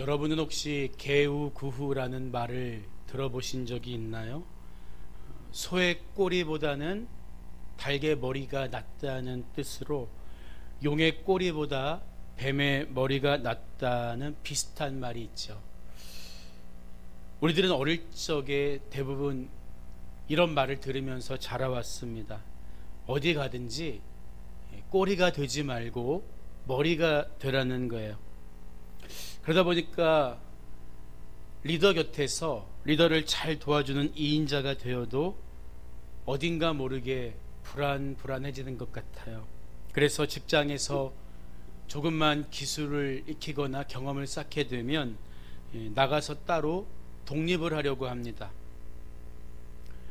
여러분은 혹시 개우구후라는 말을 들어보신 적이 있나요? 소의 꼬리보다는 닭의 머리가 낫다는 뜻으로 용의 꼬리보다 뱀의 머리가 낫다는 비슷한 말이 있죠. 우리들은 어릴 적에 대부분 이런 말을 들으면서 자라왔습니다. 어디 가든지 꼬리가 되지 말고 머리가 되라는 거예요. 그러다 보니까 리더 곁에서 리더를 잘 도와주는 2인자가 되어도 어딘가 모르게 불안해지는 것 같아요. 그래서 직장에서 조금만 기술을 익히거나 경험을 쌓게 되면 나가서 따로 독립을 하려고 합니다.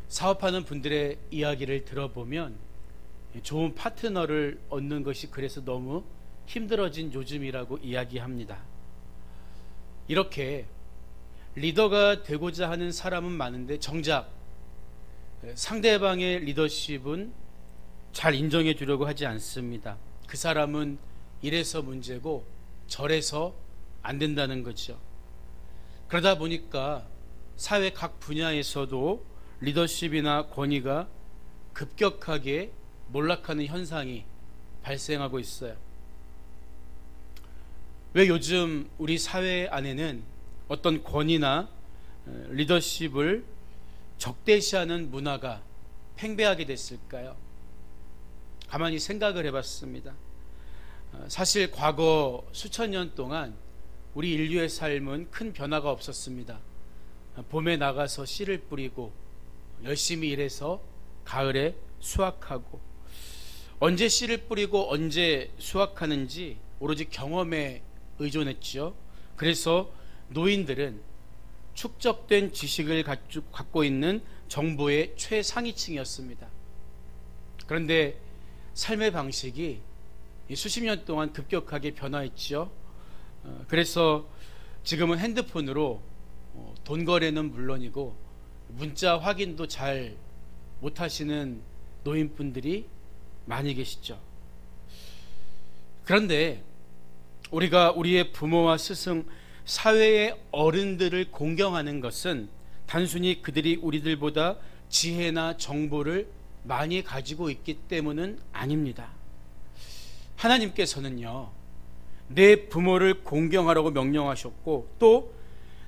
사업하는 분들의 이야기를 들어보면 좋은 파트너를 얻는 것이 그래서 너무 힘들어진 요즘이라고 이야기합니다. 이렇게 리더가 되고자 하는 사람은 많은데 정작 상대방의 리더십은 잘 인정해 주려고 하지 않습니다. 그 사람은 이래서 문제고 저래서 안 된다는 거죠. 그러다 보니까 사회 각 분야에서도 리더십이나 권위가 급격하게 몰락하는 현상이 발생하고 있어요. 왜 요즘 우리 사회 안에는 어떤 권위나 리더십을 적대시하는 문화가 팽배하게 됐을까요? 가만히 생각을 해봤습니다. 사실 과거 수천 년 동안 우리 인류의 삶은 큰 변화가 없었습니다. 봄에 나가서 씨를 뿌리고 열심히 일해서 가을에 수확하고, 언제 씨를 뿌리고 언제 수확하는지 오로지 경험에 의존했죠. 그래서 노인들은 축적된 지식을 갖고 있는 정보의 최상위층이었습니다. 그런데 삶의 방식이 수십 년 동안 급격하게 변화했죠. 그래서 지금은 핸드폰으로 돈 거래는 물론이고 문자 확인도 잘 못하시는 노인분들이 많이 계시죠. 그런데 우리가 우리의 부모와 스승, 사회의 어른들을 공경하는 것은 단순히 그들이 우리들보다 지혜나 정보를 많이 가지고 있기 때문은 아닙니다. 하나님께서는요, 내 부모를 공경하라고 명령하셨고, 또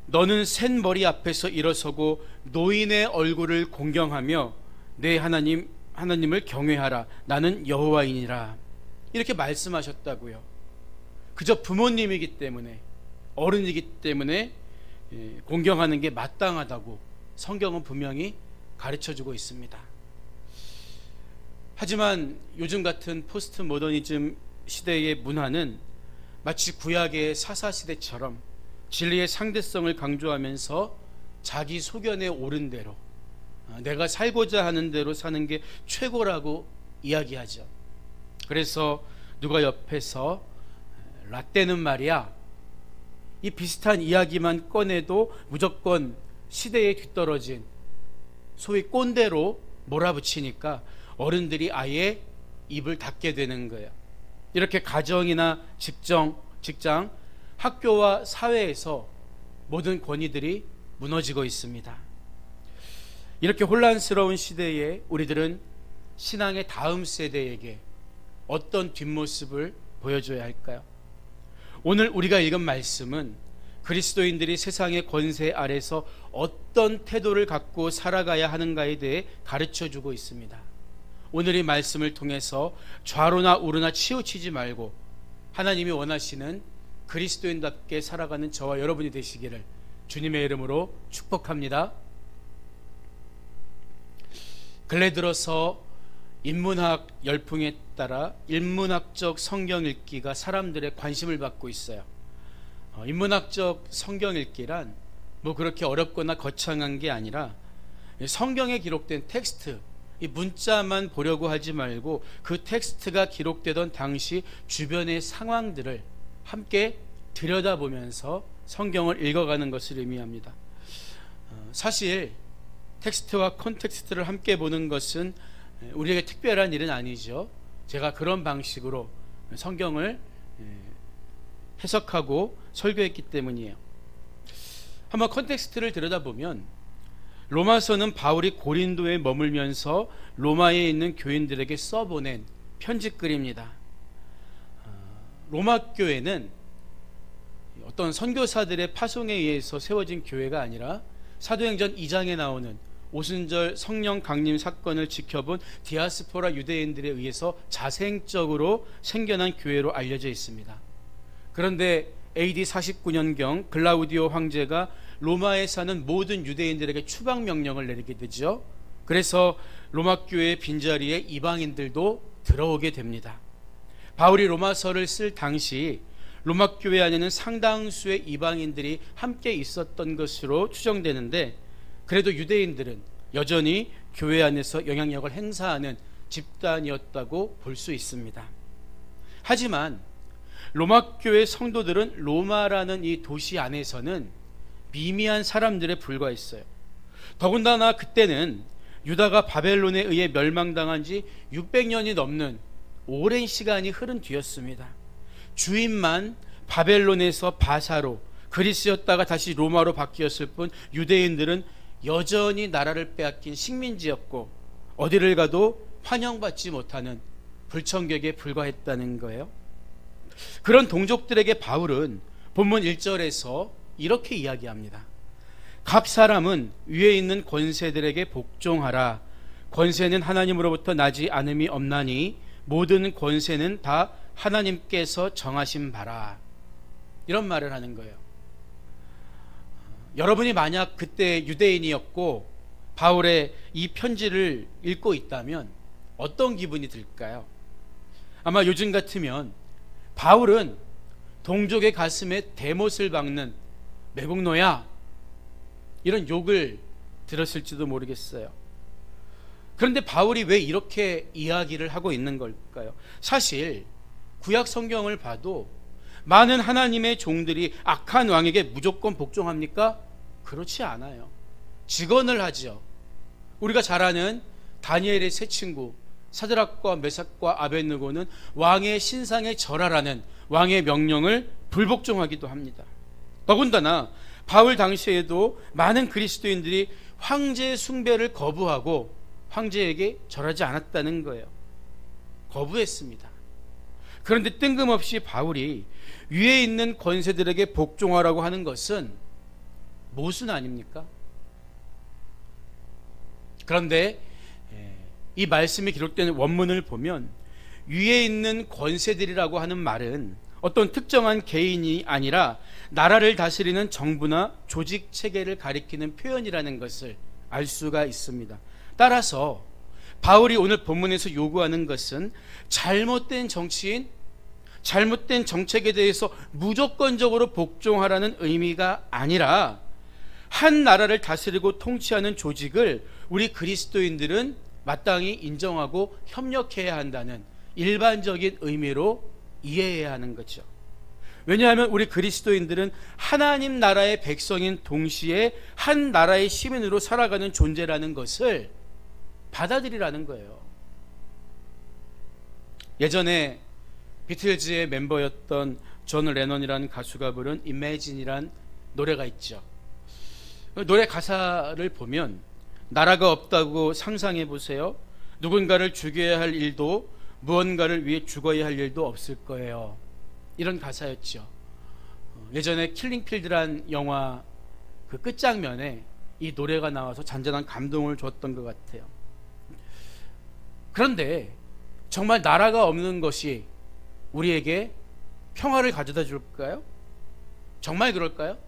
너는 센 머리 앞에서 일어서고 노인의 얼굴을 공경하며 내 하나님을 경외하라. 나는 여호와이니라. 이렇게 말씀하셨다고요. 그저 부모님이기 때문에, 어른이기 때문에 공경하는 게 마땅하다고 성경은 분명히 가르쳐주고 있습니다. 하지만 요즘 같은 포스트 모더니즘 시대의 문화는 마치 구약의 사사시대처럼 진리의 상대성을 강조하면서 자기 소견에 옳은 대로, 내가 살고자 하는 대로 사는 게 최고라고 이야기하죠. 그래서 누가 옆에서 라떼는 말이야, 이 비슷한 이야기만 꺼내도 무조건 시대에 뒤떨어진 소위 꼰대로 몰아붙이니까 어른들이 아예 입을 닫게 되는 거예요. 이렇게 가정이나 직장, 학교와 사회에서 모든 권위들이 무너지고 있습니다. 이렇게 혼란스러운 시대에 우리들은 신앙의 다음 세대에게 어떤 뒷모습을 보여줘야 할까요? 오늘 우리가 읽은 말씀은 그리스도인들이 세상의 권세 아래서 어떤 태도를 갖고 살아가야 하는가에 대해 가르쳐주고 있습니다. 오늘 이 말씀을 통해서 좌로나 우로나 치우치지 말고 하나님이 원하시는 그리스도인답게 살아가는 저와 여러분이 되시기를 주님의 이름으로 축복합니다. 근래 들어서 인문학 열풍에 따라 인문학적 성경 읽기가 사람들의 관심을 받고 있어요. 인문학적 성경 읽기란 뭐 그렇게 어렵거나 거창한 게 아니라 성경에 기록된 텍스트, 이 문자만 보려고 하지 말고 그 텍스트가 기록되던 당시 주변의 상황들을 함께 들여다보면서 성경을 읽어가는 것을 의미합니다. 사실 텍스트와 콘텍스트를 함께 보는 것은 우리에게 특별한 일은 아니죠. 제가 그런 방식으로 성경을 해석하고 설교했기 때문이에요. 한번 컨텍스트를 들여다보면 로마서는 바울이 고린도에 머물면서 로마에 있는 교인들에게 써보낸 편지글입니다. 로마 교회는 어떤 선교사들의 파송에 의해서 세워진 교회가 아니라 사도행전 2장에 나오는 오순절 성령 강림 사건을 지켜본 디아스포라 유대인들에 의해서 자생적으로 생겨난 교회로 알려져 있습니다. 그런데 AD 49년경 글라우디오 황제가 로마에 사는 모든 유대인들에게 추방 명령을 내리게 되죠. 그래서 로마 교회의 빈자리에 이방인들도 들어오게 됩니다. 바울이 로마서를 쓸 당시 로마 교회 안에는 상당수의 이방인들이 함께 있었던 것으로 추정되는데, 그래도 유대인들은 여전히 교회 안에서 영향력을 행사하는 집단이었다고 볼 수 있습니다. 하지만 로마 교회 성도들은 로마라는 이 도시 안에서는 미미한 사람들에 불과했어요. 더군다나 그때는 유다가 바벨론에 의해 멸망당한 지 600년이 넘는 오랜 시간이 흐른 뒤였습니다. 주인만 바벨론에서 바사로, 그리스였다가 다시 로마로 바뀌었을 뿐 유대인들은 여전히 나라를 빼앗긴 식민지였고 어디를 가도 환영받지 못하는 불청객에 불과했다는 거예요. 그런 동족들에게 바울은 본문 1절에서 이렇게 이야기합니다. 각 사람은 위에 있는 권세들에게 복종하라. 권세는 하나님으로부터 나지 않음이 없나니 모든 권세는 다 하나님께서 정하신 바라. 이런 말을 하는 거예요. 여러분이 만약 그때 유대인이었고 바울의 이 편지를 읽고 있다면 어떤 기분이 들까요? 아마 요즘 같으면 바울은 동족의 가슴에 대못을 박는 매국노야, 이런 욕을 들었을지도 모르겠어요. 그런데 바울이 왜 이렇게 이야기를 하고 있는 걸까요? 사실 구약 성경을 봐도 많은 하나님의 종들이 악한 왕에게 무조건 복종합니까? 그렇지 않아요. 직언을 하죠. 우리가 잘 아는 다니엘의 세 친구 사드락과 메삭과 아벳느고는 왕의 신상에 절하라는 왕의 명령을 불복종하기도 합니다. 더군다나 바울 당시에도 많은 그리스도인들이 황제 숭배를 거부하고 황제에게 절하지 않았다는 거예요. 거부했습니다. 그런데 뜬금없이 바울이 위에 있는 권세들에게 복종하라고 하는 것은 모순 아닙니까? 그런데 이 말씀이 기록된 원문을 보면 위에 있는 권세들이라고 하는 말은 어떤 특정한 개인이 아니라 나라를 다스리는 정부나 조직 체계를 가리키는 표현이라는 것을 알 수가 있습니다. 따라서 바울이 오늘 본문에서 요구하는 것은 잘못된 정치인, 잘못된 정책에 대해서 무조건적으로 복종하라는 의미가 아니라 한 나라를 다스리고 통치하는 조직을 우리 그리스도인들은 마땅히 인정하고 협력해야 한다는 일반적인 의미로 이해해야 하는 거죠. 왜냐하면 우리 그리스도인들은 하나님 나라의 백성인 동시에 한 나라의 시민으로 살아가는 존재라는 것을 받아들이라는 거예요. 예전에 비틀즈의 멤버였던 존 레논이라는 가수가 부른 Imagine이란 노래가 있죠. 노래 가사를 보면 나라가 없다고 상상해 보세요. 누군가를 죽여야 할 일도 무언가를 위해 죽어야 할 일도 없을 거예요. 이런 가사였죠. 예전에 킬링필드란 영화 그 끝장면에 이 노래가 나와서 잔잔한 감동을 줬던 것 같아요. 그런데 정말 나라가 없는 것이 우리에게 평화를 가져다 줄까요? 정말 그럴까요?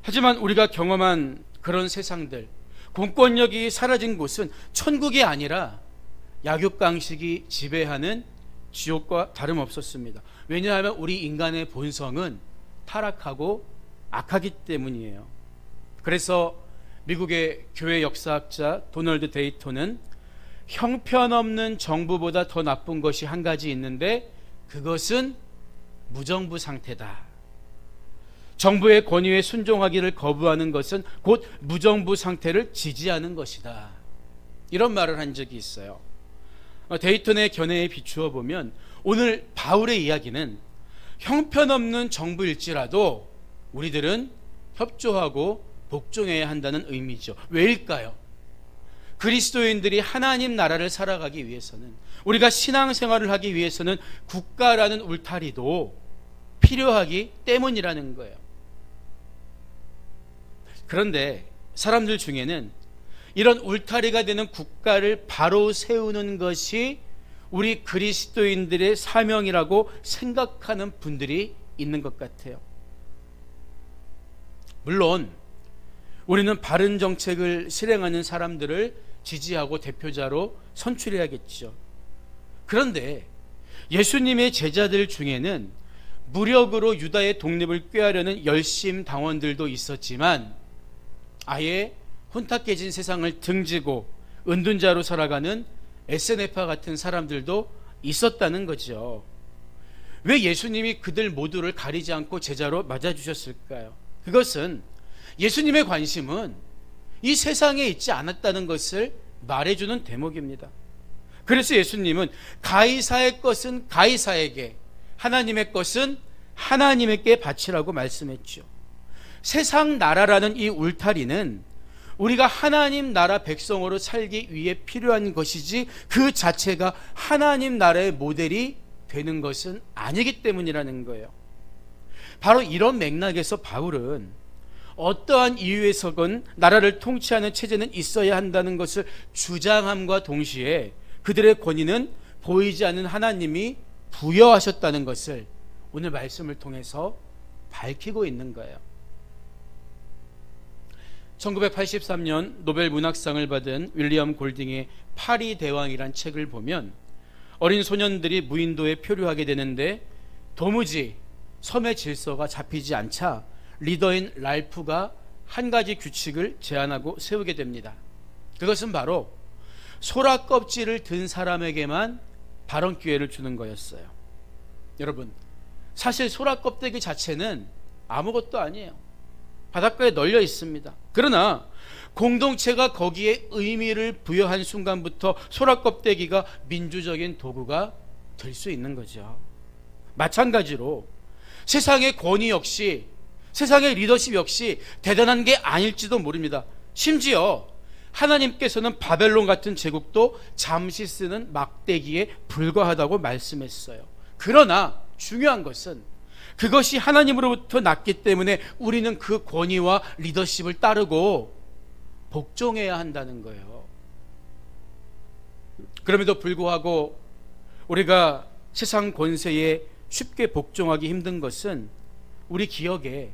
하지만 우리가 경험한 그런 세상들, 공권력이 사라진 곳은 천국이 아니라 약육강식이 지배하는 지옥과 다름없었습니다. 왜냐하면 우리 인간의 본성은 타락하고 악하기 때문이에요. 그래서 미국의 교회 역사학자 도널드 데이톤은 형편없는 정부보다 더 나쁜 것이 한 가지 있는데 그것은 무정부 상태다. 정부의 권위에 순종하기를 거부하는 것은 곧 무정부 상태를 지지하는 것이다. 이런 말을 한 적이 있어요. 데이톤의 견해에 비추어 보면 오늘 바울의 이야기는 형편없는 정부일지라도 우리들은 협조하고 복종해야 한다는 의미죠. 왜일까요? 그리스도인들이 하나님 나라를 살아가기 위해서는, 우리가 신앙생활을 하기 위해서는 국가라는 울타리도 필요하기 때문이라는 거예요. 그런데 사람들 중에는 이런 울타리가 되는 국가를 바로 세우는 것이 우리 그리스도인들의 사명이라고 생각하는 분들이 있는 것 같아요. 물론 우리는 바른 정책을 실행하는 사람들을 지지하고 대표자로 선출해야겠죠. 그런데 예수님의 제자들 중에는 무력으로 유다의 독립을 꾀하려는 열심 당원들도 있었지만, 아예 혼탁해진 세상을 등지고 은둔자로 살아가는 에세네파 같은 사람들도 있었다는 거죠. 왜 예수님이 그들 모두를 가리지 않고 제자로 맞아주셨을까요? 그것은 예수님의 관심은 이 세상에 있지 않았다는 것을 말해주는 대목입니다. 그래서 예수님은 가이사의 것은 가이사에게, 하나님의 것은 하나님에게 바치라고 말씀했죠. 세상 나라라는 이 울타리는 우리가 하나님 나라 백성으로 살기 위해 필요한 것이지, 그 자체가 하나님 나라의 모델이 되는 것은 아니기 때문이라는 거예요. 바로 이런 맥락에서 바울은 어떠한 이유에서건 나라를 통치하는 체제는 있어야 한다는 것을 주장함과 동시에 그들의 권위는 보이지 않는 하나님이 부여하셨다는 것을 오늘 말씀을 통해서 밝히고 있는 거예요. 1983년 노벨 문학상을 받은 윌리엄 골딩의 파리 대왕이란 책을 보면 어린 소년들이 무인도에 표류하게 되는데 도무지 섬의 질서가 잡히지 않자 리더인 랄프가 한 가지 규칙을 제안하고 세우게 됩니다. 그것은 바로 소라 껍질을 든 사람에게만 발언 기회를 주는 거였어요. 여러분, 사실 소라 껍데기 자체는 아무것도 아니에요. 바닷가에 널려 있습니다. 그러나 공동체가 거기에 의미를 부여한 순간부터 소라 껍데기가 민주적인 도구가 될 수 있는 거죠. 마찬가지로 세상의 권위 역시, 세상의 리더십 역시 대단한 게 아닐지도 모릅니다. 심지어 하나님께서는 바벨론 같은 제국도 잠시 쓰는 막대기에 불과하다고 말씀했어요. 그러나 중요한 것은 그것이 하나님으로부터 났기 때문에 우리는 그 권위와 리더십을 따르고 복종해야 한다는 거예요. 그럼에도 불구하고 우리가 세상 권세에 쉽게 복종하기 힘든 것은 우리 기억에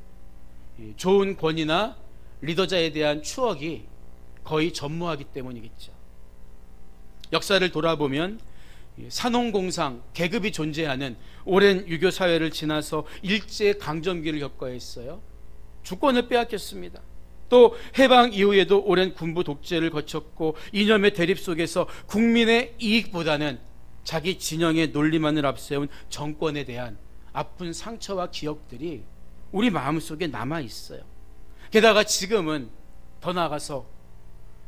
좋은 권위나 리더자에 대한 추억이 거의 전무하기 때문이겠죠. 역사를 돌아보면 산업공상, 계급이 존재하는 오랜 유교 사회를 지나서 일제 강점기를 겪어야 했어요. 주권을 빼앗겼습니다. 또 해방 이후에도 오랜 군부 독재를 거쳤고 이념의 대립 속에서 국민의 이익보다는 자기 진영의 논리만을 앞세운 정권에 대한 아픈 상처와 기억들이 우리 마음속에 남아 있어요. 게다가 지금은 더 나아가서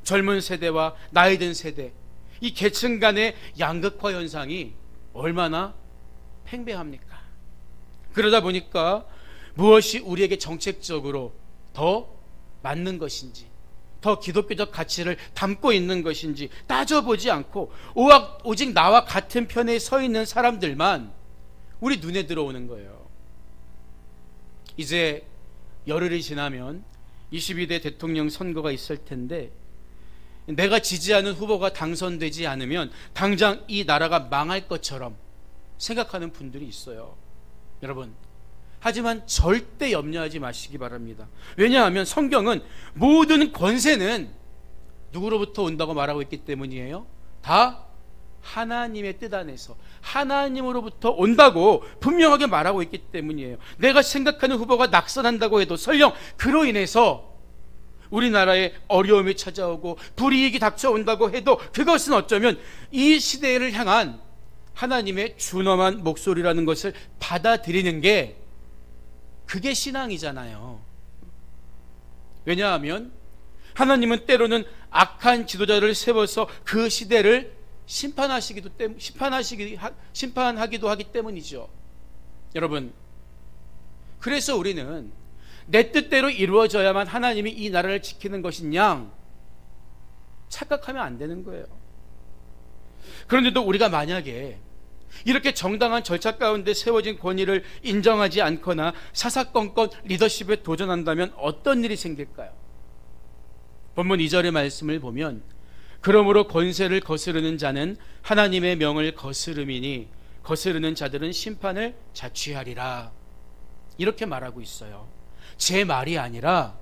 젊은 세대와 나이 든 세대, 이 계층 간의 양극화 현상이 얼마나 팽배합니까? 그러다 보니까 무엇이 우리에게 정책적으로 더 맞는 것인지, 더 기독교적 가치를 담고 있는 것인지 따져보지 않고 오직 나와 같은 편에 서 있는 사람들만 우리 눈에 들어오는 거예요. 이제 열흘이 지나면 22대 대통령 선거가 있을 텐데, 내가 지지하는 후보가 당선되지 않으면 당장 이 나라가 망할 것처럼 생각하는 분들이 있어요. 여러분, 하지만 절대 염려하지 마시기 바랍니다. 왜냐하면 성경은 모든 권세는 누구로부터 온다고 말하고 있기 때문이에요. 다 하나님의 뜻 안에서 하나님으로부터 온다고 분명하게 말하고 있기 때문이에요. 내가 생각하는 후보가 낙선한다고 해도 설령 그로 인해서 우리나라에 어려움이 찾아오고 불이익이 닥쳐온다고 해도 그것은 어쩌면 이 시대를 향한 하나님의 준엄한 목소리라는 것을 받아들이는 게, 그게 신앙이잖아요. 왜냐하면 하나님은 때로는 악한 지도자를 세워서 그 시대를 심판하기도 하기 때문이죠. 여러분, 그래서 우리는 내 뜻대로 이루어져야만 하나님이 이 나라를 지키는 것이냐 착각하면 안 되는 거예요. 그런데도 우리가 만약에 이렇게 정당한 절차 가운데 세워진 권위를 인정하지 않거나 사사건건 리더십에 도전한다면 어떤 일이 생길까요? 본문 2절의 말씀을 보면 그러므로 권세를 거스르는 자는 하나님의 명을 거스름이니 거스르는 자들은 심판을 자취하리라. 이렇게 말하고 있어요. 제 말이 아니라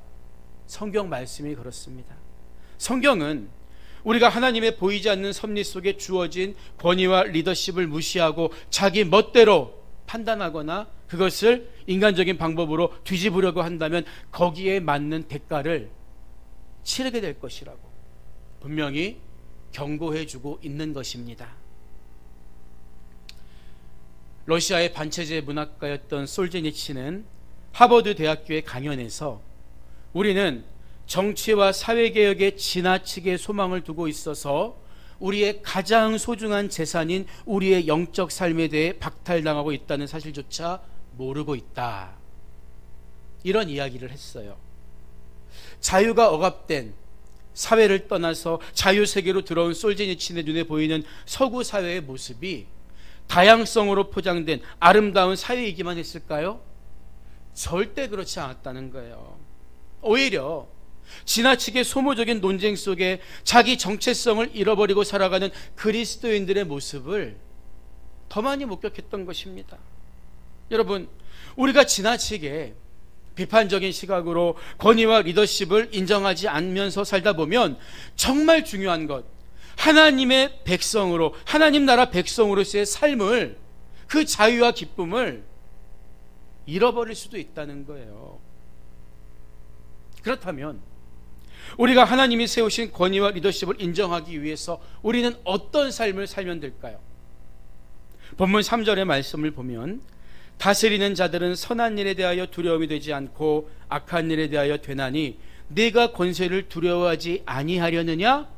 성경 말씀이 그렇습니다. 성경은 우리가 하나님의 보이지 않는 섭리 속에 주어진 권위와 리더십을 무시하고 자기 멋대로 판단하거나 그것을 인간적인 방법으로 뒤집으려고 한다면 거기에 맞는 대가를 치르게 될 것이라고 분명히 경고해주고 있는 것입니다. 러시아의 반체제 문학가였던 솔제니치는 하버드 대학교의 강연에서 우리는 정치와 사회개혁에 지나치게 소망을 두고 있어서 우리의 가장 소중한 재산인 우리의 영적 삶에 대해 박탈당하고 있다는 사실조차 모르고 있다. 이런 이야기를 했어요. 자유가 억압된 사회를 떠나서 자유세계로 들어온 솔제니친의 눈에 보이는 서구 사회의 모습이 다양성으로 포장된 아름다운 사회이기만 했을까요? 절대 그렇지 않았다는 거예요. 오히려 지나치게 소모적인 논쟁 속에 자기 정체성을 잃어버리고 살아가는 그리스도인들의 모습을 더 많이 목격했던 것입니다. 여러분, 우리가 지나치게 비판적인 시각으로 권위와 리더십을 인정하지 않으면서 살다 보면 정말 중요한 것, 하나님의 백성으로, 하나님 나라 백성으로서의 삶을, 그 자유와 기쁨을 잃어버릴 수도 있다는 거예요. 그렇다면 우리가 하나님이 세우신 권위와 리더십을 인정하기 위해서 우리는 어떤 삶을 살면 될까요? 본문 3절의 말씀을 보면 다스리는 자들은 선한 일에 대하여 두려움이 되지 않고 악한 일에 대하여 되나니 네가 권세를 두려워하지 아니하려느냐?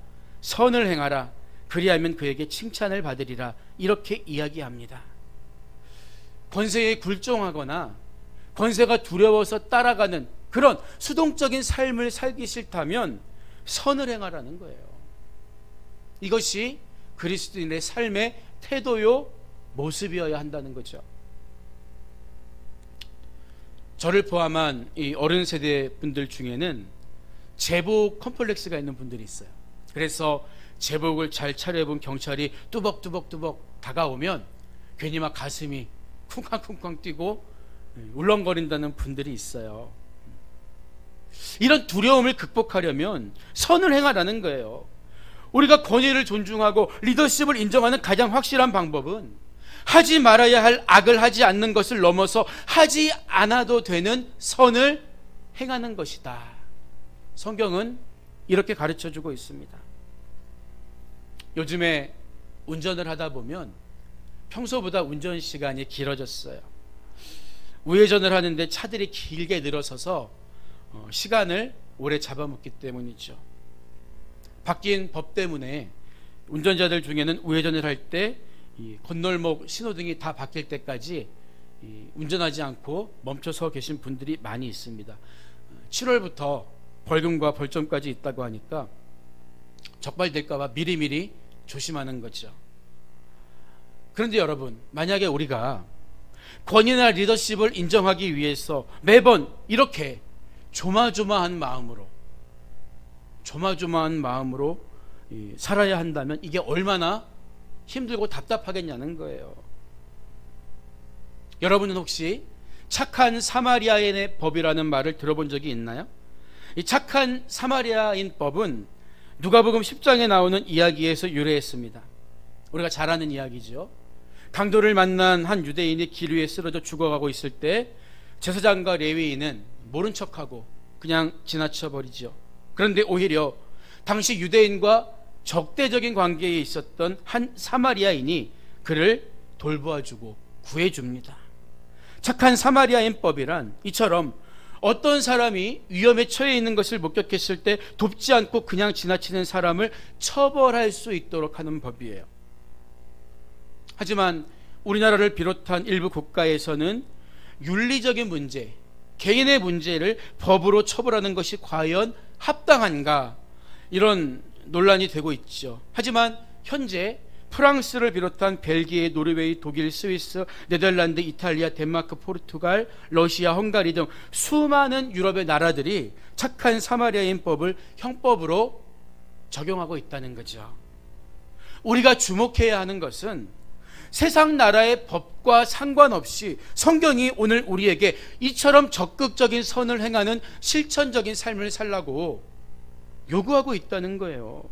선을 행하라. 그리하면 그에게 칭찬을 받으리라. 이렇게 이야기합니다. 권세에 굴종하거나 권세가 두려워서 따라가는 그런 수동적인 삶을 살기 싫다면 선을 행하라는 거예요. 이것이 그리스도인의 삶의 태도요 모습이어야 한다는 거죠. 저를 포함한 이 어른 세대 분들 중에는 제복 컴플렉스가 있는 분들이 있어요. 그래서 제복을 잘 차려입은 경찰이 뚜벅뚜벅 다가오면 괜히 막 가슴이 쿵쾅쿵쾅 뛰고 울렁거린다는 분들이 있어요. 이런 두려움을 극복하려면 선을 행하라는 거예요. 우리가 권위를 존중하고 리더십을 인정하는 가장 확실한 방법은 하지 말아야 할 악을 하지 않는 것을 넘어서 하지 않아도 되는 선을 행하는 것이다. 성경은 이렇게 가르쳐주고 있습니다. 요즘에 운전을 하다 보면 평소보다 운전 시간이 길어졌어요. 우회전을 하는데 차들이 길게 늘어서서 시간을 오래 잡아먹기 때문이죠. 바뀐 법 때문에 운전자들 중에는 우회전을 할 때 건널목 신호등이 다 바뀔 때까지 운전하지 않고 멈춰서 계신 분들이 많이 있습니다. 7월부터 벌금과 벌점까지 있다고 하니까 적발될까봐 미리미리 조심하는 거죠. 그런데 여러분, 만약에 우리가 권위나 리더십을 인정하기 위해서 매번 이렇게 조마조마한 마음으로 살아야 한다면 이게 얼마나 힘들고 답답하겠냐는 거예요. 여러분은 혹시 착한 사마리아인의 법이라는 말을 들어본 적이 있나요? 이 착한 사마리아인 법은 누가복음 10장에 나오는 이야기에서 유래했습니다. 우리가 잘 아는 이야기죠. 강도를 만난 한 유대인이 길 위에 쓰러져 죽어가고 있을 때 제사장과 레위인은 모른 척하고 그냥 지나쳐버리죠. 그런데 오히려 당시 유대인과 적대적인 관계에 있었던 한 사마리아인이 그를 돌보아주고 구해줍니다. 착한 사마리아인법이란 이처럼 어떤 사람이 위험에 처해 있는 것을 목격했을 때 돕지 않고 그냥 지나치는 사람을 처벌할 수 있도록 하는 법이에요. 하지만 우리나라를 비롯한 일부 국가에서는 윤리적인 문제, 개인의 문제를 법으로 처벌하는 것이 과연 합당한가, 이런 논란이 되고 있죠. 하지만 현재 프랑스를 비롯한 벨기에, 노르웨이, 독일, 스위스, 네덜란드, 이탈리아, 덴마크, 포르투갈, 러시아, 헝가리 등 수많은 유럽의 나라들이 착한 사마리아인법을 형법으로 적용하고 있다는 거죠. 우리가 주목해야 하는 것은 세상 나라의 법과 상관없이 성경이 오늘 우리에게 이처럼 적극적인 선을 행하는 실천적인 삶을 살라고 요구하고 있다는 거예요.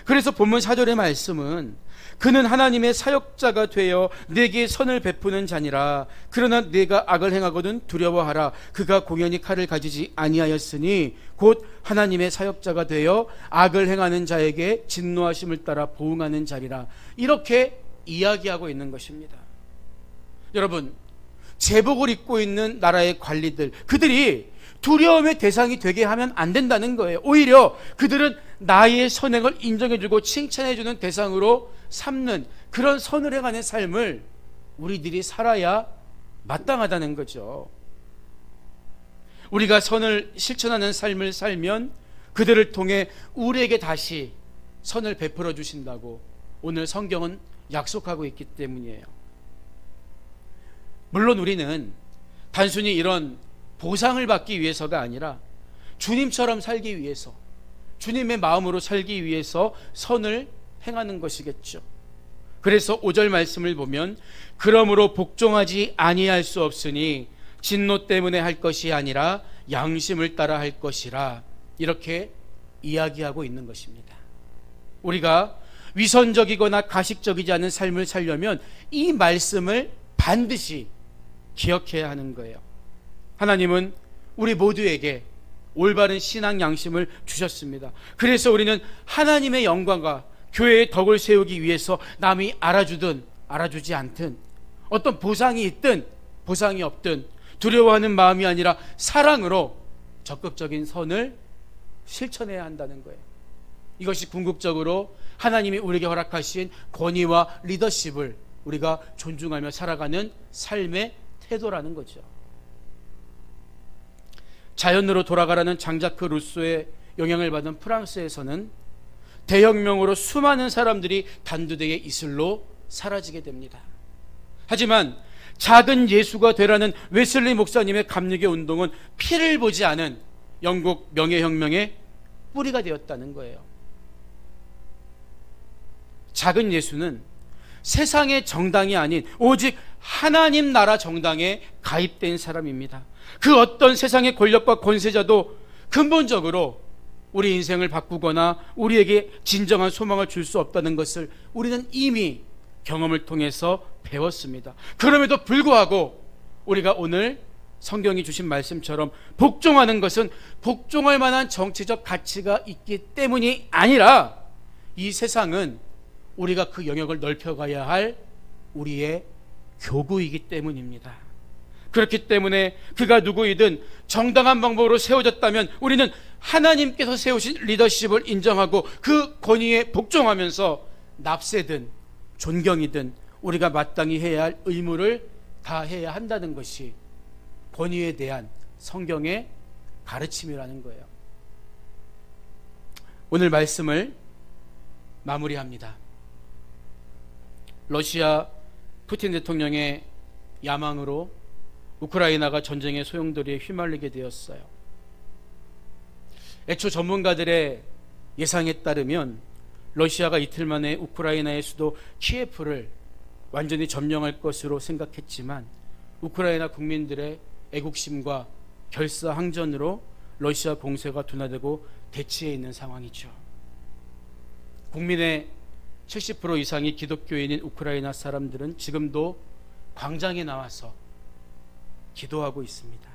그래서 본문 4절의 말씀은 그는 하나님의 사역자가 되어 내게 선을 베푸는 자니라. 그러나 내가 악을 행하거든 두려워하라. 그가 공연히 칼을 가지지 아니하였으니 곧 하나님의 사역자가 되어 악을 행하는 자에게 진노하심을 따라 보응하는 자리라. 이렇게 이야기하고 있는 것입니다. 여러분, 제복을 입고 있는 나라의 관리들, 그들이 두려움의 대상이 되게 하면 안 된다는 거예요. 오히려 그들은 나의 선행을 인정해주고 칭찬해주는 대상으로 삼는 그런 선을 행하는 삶을 우리들이 살아야 마땅하다는 거죠. 우리가 선을 실천하는 삶을 살면 그들을 통해 우리에게 다시 선을 베풀어 주신다고 오늘 성경은 약속하고 있기 때문이에요. 물론 우리는 단순히 이런 보상을 받기 위해서가 아니라 주님처럼 살기 위해서, 주님의 마음으로 살기 위해서 선을 행하는 것이겠죠. 그래서 5절 말씀을 보면 그러므로 복종하지 아니할 수 없으니 진노 때문에 할 것이 아니라 양심을 따라 할 것이라, 이렇게 이야기하고 있는 것입니다. 우리가 위선적이거나 가식적이지 않은 삶을 살려면 이 말씀을 반드시 기억해야 하는 거예요. 하나님은 우리 모두에게 올바른 신앙 양심을 주셨습니다. 그래서 우리는 하나님의 영광과 교회의 덕을 세우기 위해서 남이 알아주든 알아주지 않든, 어떤 보상이 있든 보상이 없든 두려워하는 마음이 아니라 사랑으로 적극적인 선을 실천해야 한다는 거예요. 이것이 궁극적으로 하나님이 우리에게 허락하신 권위와 리더십을 우리가 존중하며 살아가는 삶의 태도라는 거죠. 자연으로 돌아가라는 장자크 루소의 영향을 받은 프랑스에서는 대혁명으로 수많은 사람들이 단두대에 이슬로 사라지게 됩니다. 하지만 작은 예수가 되라는 웨슬리 목사님의 감리교 운동은 피를 보지 않은 영국 명예혁명의 뿌리가 되었다는 거예요. 작은 예수는 세상의 정당이 아닌 오직 하나님 나라 정당에 가입된 사람입니다. 그 어떤 세상의 권력과 권세자도 근본적으로 우리 인생을 바꾸거나 우리에게 진정한 소망을 줄 수 없다는 것을 우리는 이미 경험을 통해서 배웠습니다. 그럼에도 불구하고 우리가 오늘 성경이 주신 말씀처럼 복종하는 것은 복종할 만한 정치적 가치가 있기 때문이 아니라 이 세상은 우리가 그 영역을 넓혀가야 할 우리의 교구이기 때문입니다. 그렇기 때문에 그가 누구이든 정당한 방법으로 세워졌다면 우리는 하나님께서 세우신 리더십을 인정하고 그 권위에 복종하면서 납세든 존경이든 우리가 마땅히 해야 할 의무를 다해야 한다는 것이 권위에 대한 성경의 가르침이라는 거예요. 오늘 말씀을 마무리합니다. 러시아 푸틴 대통령의 야망으로 우크라이나가 전쟁의 소용돌이에 휘말리게 되었어요. 애초 전문가들의 예상에 따르면 러시아가 이틀 만에 우크라이나의 수도 키예프를 완전히 점령할 것으로 생각했지만 우크라이나 국민들의 애국심과 결사항전으로 러시아 공세가 둔화되고 대치해 있는 상황이죠. 국민의 70% 이상이 기독교인인 우크라이나 사람들은 지금도 광장에 나와서 기도하고 있습니다.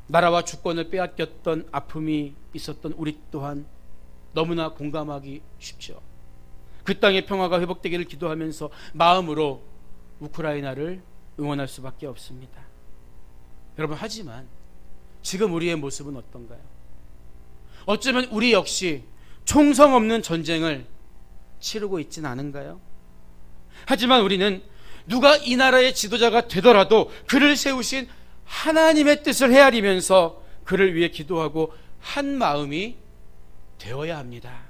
나라와 주권을 빼앗겼던 아픔이 있었던 우리 또한 너무나 공감하기 쉽죠. 그 땅의 평화가 회복되기를 기도하면서 마음으로 우크라이나를 응원할 수밖에 없습니다. 여러분, 하지만 지금 우리의 모습은 어떤가요? 어쩌면 우리 역시 총성 없는 전쟁을 치르고 있지는 않은가요? 하지만 우리는 누가 이 나라의 지도자가 되더라도 그를 세우신 하나님의 뜻을 헤아리면서 그를 위해 기도하고 한 마음이 되어야 합니다.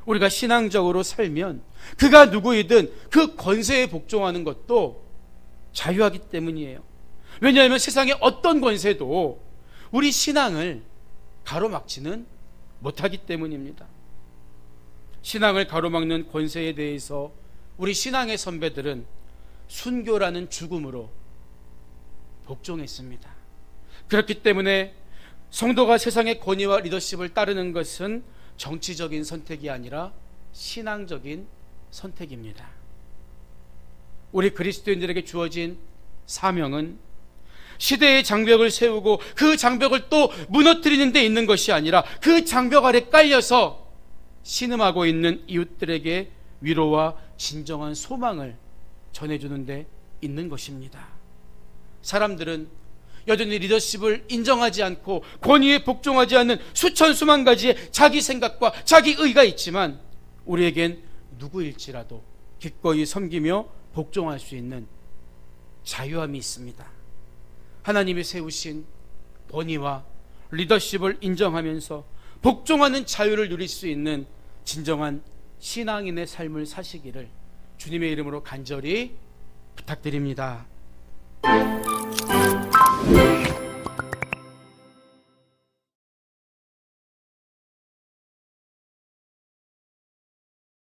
우리가 신앙적으로 살면 그가 누구이든 그 권세에 복종하는 것도 자유하기 때문이에요. 왜냐하면 세상의 어떤 권세도 우리 신앙을 가로막지는 못하기 때문입니다. 신앙을 가로막는 권세에 대해서 우리 신앙의 선배들은 순교라는 죽음으로 복종했습니다. 그렇기 때문에 성도가 세상의 권위와 리더십을 따르는 것은 정치적인 선택이 아니라 신앙적인 선택입니다. 우리 그리스도인들에게 주어진 사명은 시대의 장벽을 세우고 그 장벽을 또 무너뜨리는 데 있는 것이 아니라 그 장벽 아래 깔려서 신음하고 있는 이웃들에게 위로와 진정한 소망을 전해주는 데 있는 것입니다. 사람들은 여전히 리더십을 인정하지 않고 권위에 복종하지 않는 수천 수만 가지의 자기 생각과 자기 의가 있지만 우리에겐 누구일지라도 기꺼이 섬기며 복종할 수 있는 자유함이 있습니다. 하나님이 세우신 권위와 리더십을 인정하면서 복종하는 자유를 누릴 수 있는 진정한 신앙인의 삶을 사시기를 주님의 이름으로 간절히 부탁드립니다.